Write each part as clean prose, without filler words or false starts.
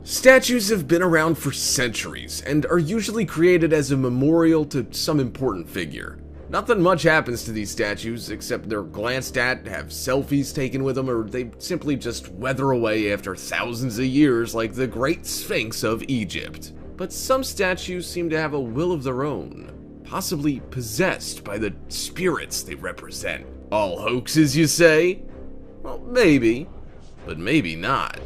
Statues have been around for centuries and are usually created as a memorial to some important figure. Nothing much happens to these statues except they're glanced at, have selfies taken with them, or they simply just weather away after thousands of years like the Great Sphinx of Egypt. But some statues seem to have a will of their own, possibly possessed by the spirits they represent. All hoaxes, you say? Well, maybe, but maybe not.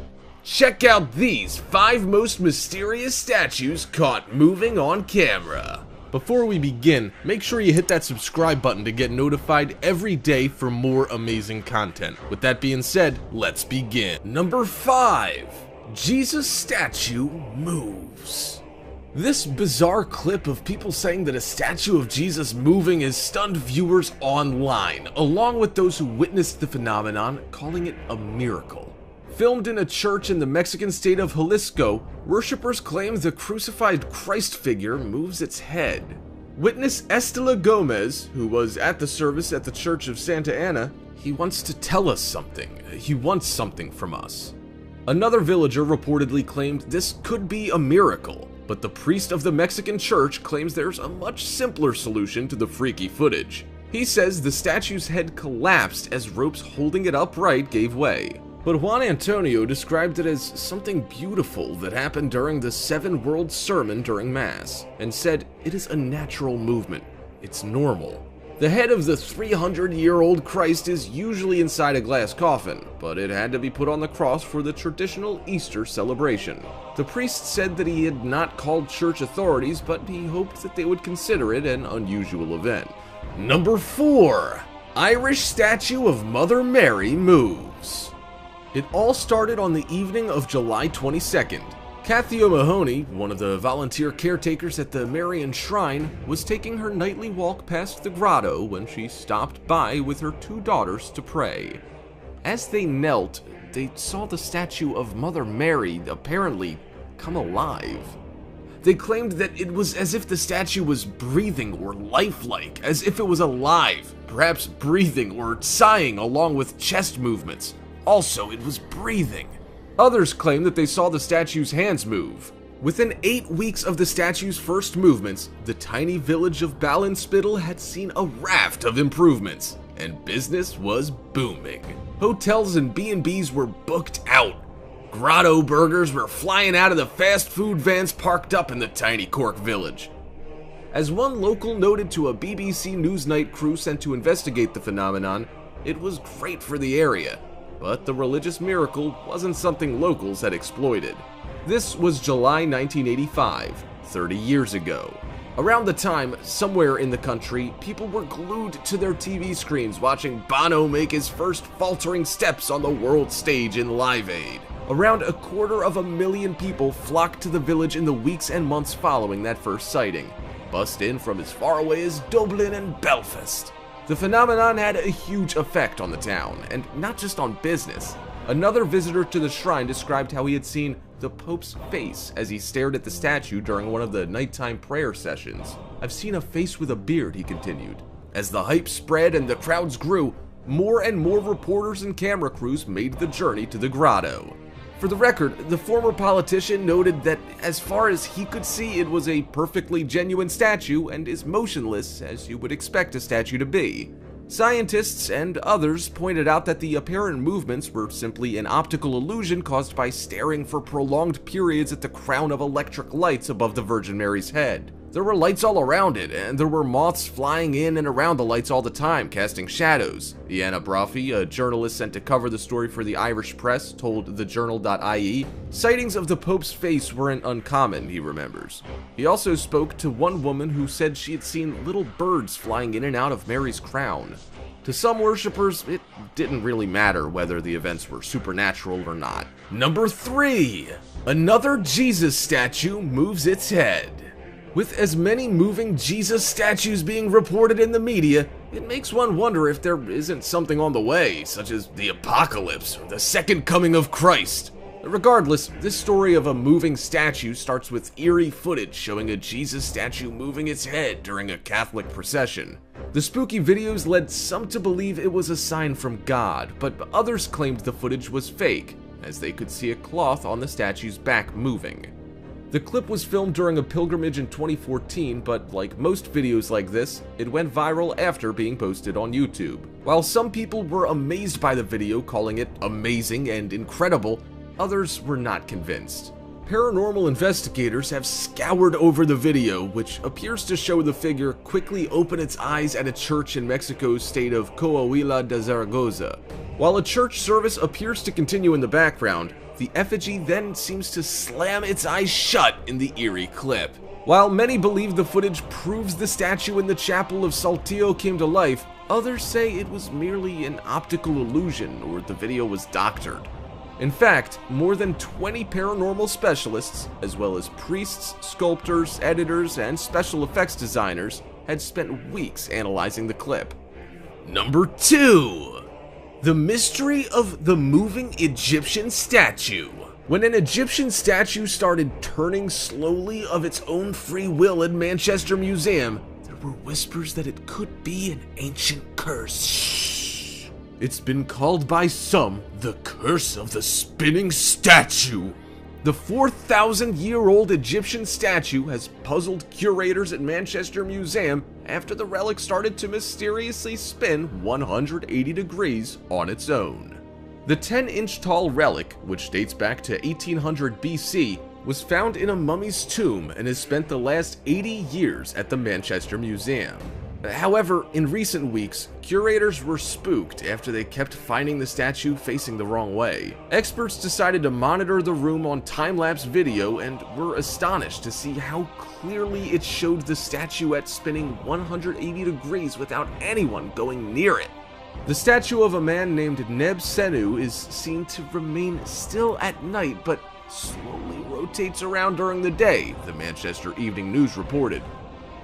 Check out these 5 most mysterious statues caught moving on camera. Before we begin, make sure you hit that subscribe button to get notified every day for more amazing content. With that being said, let's begin. Number 5. Jesus statue moves. This bizarre clip of people saying that a statue of Jesus moving has stunned viewers online, along with those who witnessed the phenomenon calling it a miracle. Filmed in a church in the Mexican state of Jalisco, worshippers claim the crucified Christ figure moves its head. Witness Estela Gomez, who was at the service at the Church of Santa Ana, he wants to tell us something. He wants something from us. Another villager reportedly claimed this could be a miracle, but the priest of the Mexican church claims there's a much simpler solution to the freaky footage. He says the statue's head collapsed as ropes holding it upright gave way. But Juan Antonio described it as something beautiful that happened during the 7 World Sermon during Mass, and said it is a natural movement. It's normal. The head of the 300-year-old Christ is usually inside a glass coffin, but it had to be put on the cross for the traditional Easter celebration. The priest said that he had not called church authorities, but he hoped that they would consider it an unusual event. Number 4. Irish statue of Mother Mary moves. It all started on the evening of July 22nd. Kathy O'Mahony, one of the volunteer caretakers at the Marian Shrine, was taking her nightly walk past the grotto when she stopped by with her 2 daughters to pray. As they knelt, they saw the statue of Mother Mary apparently come alive. They claimed that it was as if the statue was breathing or lifelike, as if it was alive, perhaps breathing or sighing along with chest movements. Also, it was breathing. Others claim that they saw the statue's hands move. Within 8 weeks of the statue's first movements, the tiny village of Ballinspittle had seen a raft of improvements, and business was booming. Hotels and B&Bs were booked out. Grotto burgers were flying out of the fast food vans parked up in the tiny Cork village. As one local noted to a BBC Newsnight crew sent to investigate the phenomenon, it was great for the area. But the religious miracle wasn't something locals had exploited. This was July 1985, 30 years ago. Around the time, somewhere in the country, people were glued to their TV screens watching Bono make his first faltering steps on the world stage in Live Aid. Around 250,000 people flocked to the village in the weeks and months following that first sighting, bussed in from as far away as Dublin and Belfast. The phenomenon had a huge effect on the town, and not just on business. Another visitor to the shrine described how he had seen the Pope's face as he stared at the statue during one of the nighttime prayer sessions. "I've seen a face with a beard," he continued. As the hype spread and the crowds grew, more and more reporters and camera crews made the journey to the grotto. For the record, the former politician noted that as far as he could see, it was a perfectly genuine statue and as motionless as you would expect a statue to be. Scientists and others pointed out that the apparent movements were simply an optical illusion caused by staring for prolonged periods at the crown of electric lights above the Virgin Mary's head. There were lights all around it, and there were moths flying in and around the lights all the time, casting shadows. Iana Brophy, a journalist sent to cover the story for the Irish press, told thejournal.ie, sightings of the Pope's face weren't uncommon, he remembers. He also spoke to one woman who said she had seen little birds flying in and out of Mary's crown. To some worshippers, it didn't really matter whether the events were supernatural or not. Number 3. Another Jesus statue moves its head. With as many moving Jesus statues being reported in the media, it makes one wonder if there isn't something on the way, such as the apocalypse or the second coming of Christ. Regardless, this story of a moving statue starts with eerie footage showing a Jesus statue moving its head during a Catholic procession. The spooky videos led some to believe it was a sign from God, but others claimed the footage was fake. as they could see a cloth on the statue's back moving. The clip was filmed during a pilgrimage in 2014, but like most videos like this, it went viral after being posted on YouTube. While some people were amazed by the video, calling it amazing and incredible, others were not convinced. Paranormal investigators have scoured over the video, which appears to show the figure quickly open its eyes at a church in Mexico's state of Coahuila de Zaragoza. While a church service appears to continue in the background, the effigy then seems to slam its eyes shut in the eerie clip. While many believe the footage proves the statue in the chapel of Saltillo came to life, others say it was merely an optical illusion or the video was doctored. In fact, more than 20 paranormal specialists, as well as priests, sculptors, editors, and special effects designers, had spent weeks analyzing the clip. Number 2. The mystery of the moving Egyptian statue. When an Egyptian statue started turning slowly of its own free will at Manchester Museum, there were whispers that it could be an ancient curse. It's been called by some the curse of the spinning statue. The 4,000-year-old Egyptian statue has puzzled curators at Manchester Museum after the relic started to mysteriously spin 180 degrees on its own. The 10-inch tall relic, which dates back to 1800 BC, was found in a mummy's tomb and has spent the last 80 years at the Manchester Museum. However, in recent weeks, curators were spooked after they kept finding the statue facing the wrong way. Experts decided to monitor the room on time-lapse video and were astonished to see how clearly it showed the statuette spinning 180 degrees without anyone going near it. The statue of a man named Neb Senu is seen to remain still at night but slowly rotates around during the day, the Manchester Evening News reported.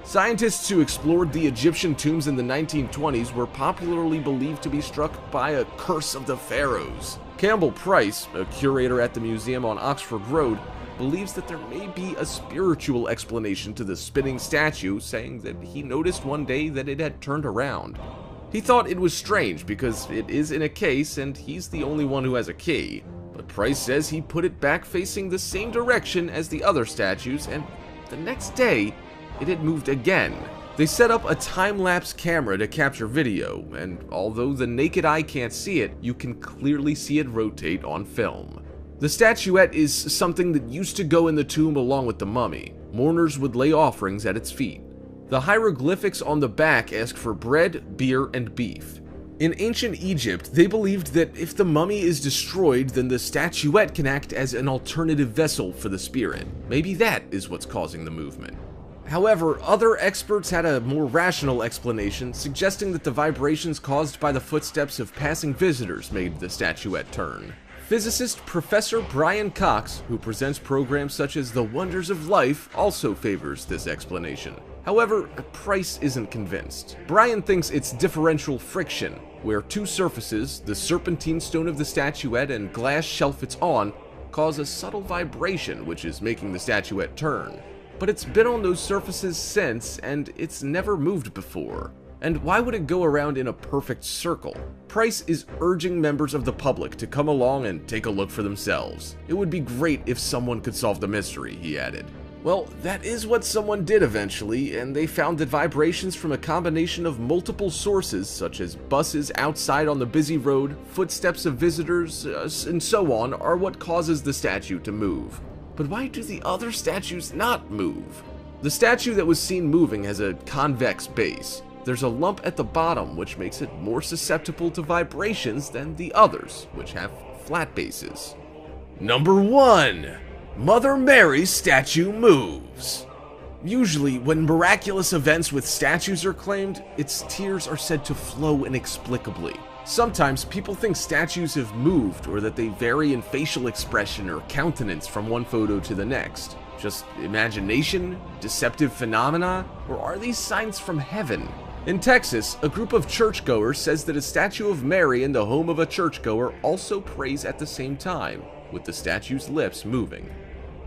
Scientists who explored the Egyptian tombs in the 1920s were popularly believed to be struck by a curse of the pharaohs. Campbell Price, a curator at the museum on Oxford Road, believes that there may be a spiritual explanation to the spinning statue, saying that he noticed one day that it had turned around. He thought it was strange because it is in a case and he's the only one who has a key, but Price says he put it back facing the same direction as the other statues, and the next day, it had moved again. They set up a time-lapse camera to capture video, and although the naked eye can't see it, you can clearly see it rotate on film. The statuette is something that used to go in the tomb along with the mummy. Mourners would lay offerings at its feet. The hieroglyphics on the back ask for bread, beer, and beef. In ancient Egypt, they believed that if the mummy is destroyed, then the statuette can act as an alternative vessel for the spirit. Maybe that is what's causing the movement. However, other experts had a more rational explanation, suggesting that the vibrations caused by the footsteps of passing visitors made the statuette turn. Physicist Professor Brian Cox, who presents programs such as The Wonders of Life, also favors this explanation. However, Price isn't convinced. Brian thinks it's differential friction, where two surfaces, the serpentine stone of the statuette and glass shelf it's on, cause a subtle vibration which is making the statuette turn. But it's been on those surfaces since, and it's never moved before. And why would it go around in a perfect circle? Price is urging members of the public to come along and take a look for themselves. It would be great if someone could solve the mystery, he added. Well, that is what someone did eventually, and they found that vibrations from a combination of multiple sources, such as buses outside on the busy road, footsteps of visitors, and so on, are what causes the statue to move. But why do the other statues not move? The statue that was seen moving has a convex base. There's a lump at the bottom which makes it more susceptible to vibrations than the others, which have flat bases. Number 1. Mother Mary's statue moves. Usually, when miraculous events with statues are claimed, its tears are said to flow inexplicably. Sometimes people think statues have moved or that they vary in facial expression or countenance from one photo to the next. Just imagination? Deceptive phenomena? Or are these signs from heaven? In Texas, a group of churchgoers says that a statue of Mary in the home of a churchgoer also prays at the same time, with the statue's lips moving.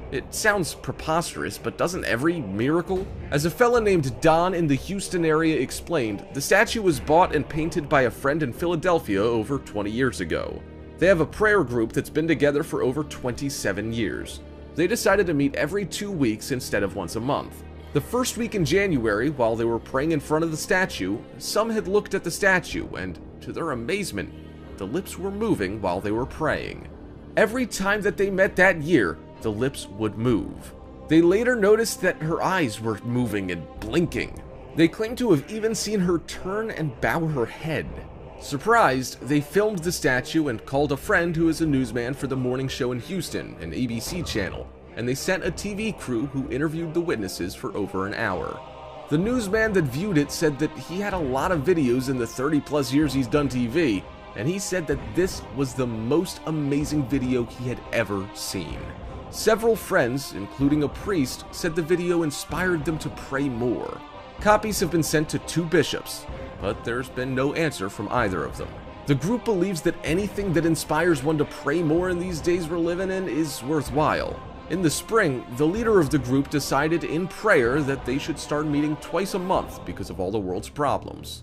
It sounds preposterous, but doesn't every miracle? As a fella named Don in the Houston area explained, the statue was bought and painted by a friend in Philadelphia over 20 years ago. They have a prayer group that's been together for over 27 years. They decided to meet every 2 weeks instead of once a month. The first week in January, while they were praying in front of the statue, some had looked at the statue and, to their amazement, the lips were moving while they were praying. Every time that they met that year, the lips would move. They later noticed that her eyes were moving and blinking. They claimed to have even seen her turn and bow her head. Surprised, they filmed the statue and called a friend who is a newsman for the morning show in Houston, an ABC channel, and they sent a TV crew who interviewed the witnesses for over an hour. The newsman that viewed it said that he had a lot of videos in the 30+ years he's done TV, and he said that this was the most amazing video he had ever seen. Several friends, including a priest, said the video inspired them to pray more. Copies have been sent to 2 bishops, but there's been no answer from either of them. The group believes that anything that inspires one to pray more in these days we're living in is worthwhile. In the spring, the leader of the group decided in prayer that they should start meeting twice a month because of all the world's problems.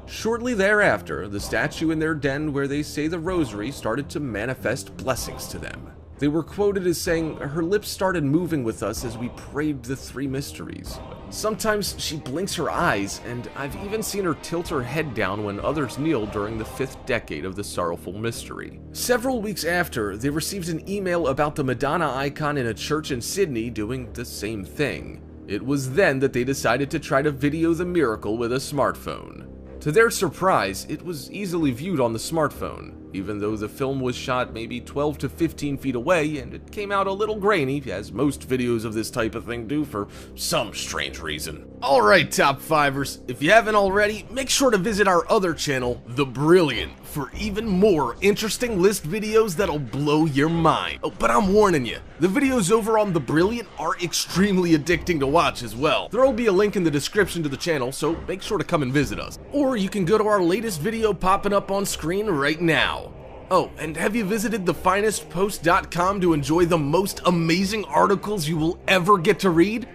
Shortly thereafter, the statue in their den where they say the rosary started to manifest blessings to them. They were quoted as saying, "Her lips started moving with us as we prayed the 3 mysteries. Sometimes she blinks her eyes, and I've even seen her tilt her head down when others kneel during the 5th decade of the sorrowful mystery." Several weeks after, they received an email about the Madonna icon in a church in Sydney doing the same thing. It was then that they decided to try to video the miracle with a smartphone. To their surprise, it was easily viewed on the smartphone, even though the film was shot maybe 12 to 15 feet away and it came out a little grainy, as most videos of this type of thing do for some strange reason. Alright, Top 5ers, if you haven't already, make sure to visit our other channel, The Brilliant, for even more interesting list videos that'll blow your mind. Oh, but I'm warning you, the videos over on The Brilliant are extremely addicting to watch as well. There'll be a link in the description to the channel, so make sure to come and visit us. Or you can go to our latest video popping up on screen right now. Oh, and have you visited thefinestpost.com to enjoy the most amazing articles you will ever get to read?